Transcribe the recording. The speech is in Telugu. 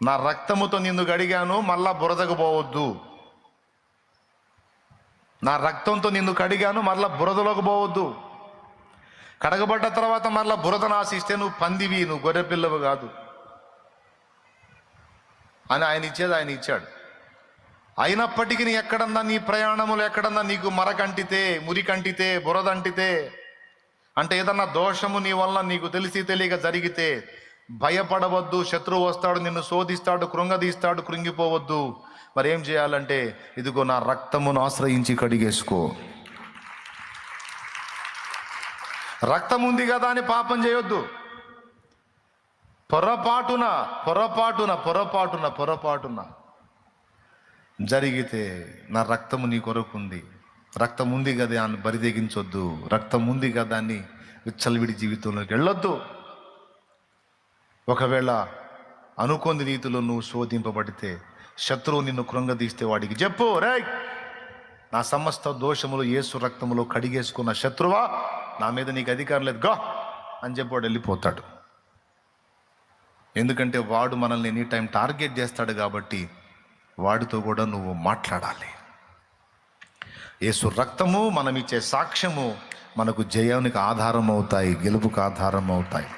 నా రక్తముతో నిన్ను కడిగాను, మళ్ళా బురదకు పోవద్దు. నా రక్తంతో నిన్ను కడిగాను, మళ్ళా బురదలోకి పోవద్దు. కడగబడ్డ తర్వాత మళ్ళా బురదను ఆశిస్తే నువ్వు పందివి, నువ్వు గొర్రె పిల్లవు కాదు అని ఆయన ఇచ్చేది ఆయన ఇచ్చాడు. అయినప్పటికీ ఎక్కడన్నా నీ ప్రయాణములు ఎక్కడన్నా నీకు మరకంటితే, మురికంటితే, బురదంటితే, అంటే ఏదన్నా దోషము నీ వల్ల నీకు తెలిసి తెలియక జరిగితే భయపడవద్దు. శత్రువు వస్తాడు, నిన్ను శోధిస్తాడు, కృంగదీస్తాడు, కృంగిపోవద్దు. మరి ఏం చేయాలంటే, ఇదిగో నా రక్తమును ఆశ్రయించి కడిగేసుకో. రక్తం ఉంది కదా అని పాపం చేయొద్దు. పొరపాటున పొరపాటున పొరపాటున పొరపాటున జరిగితే నా రక్తము నీ కొరకుంది, రక్తం ఉంది కదా అని బరిదెగించొద్దు. రక్తం ఉంది కదా అని విచ్చలవిడి జీవితంలోకి వెళ్ళొద్దు. ఒకవేళ అనుకోని రీతిలో నువ్వు శోధింపబడితే, శత్రువు నిన్ను కృంగదీస్తే వాడికి చెప్పు, రేయ్ నా సమస్త దోషములు యేసు రక్తములో కడిగేసుకున్న శత్రువా, నా మీద నీకు అధికారం లేదు గా అని చెప్పి వాడు వెళ్ళిపోతాడు. ఎందుకంటే వాడు మనల్ని ఎనీ టైం టార్గెట్ చేస్తాడు కాబట్టి వాడితో కూడా నువ్వు మాట్లాడాలి. యేసు రక్తము, మనం ఇచ్చే సాక్ష్యము మనకు జయానికి ఆధారం అవుతాయి, గెలుపుకు ఆధారం అవుతాయి.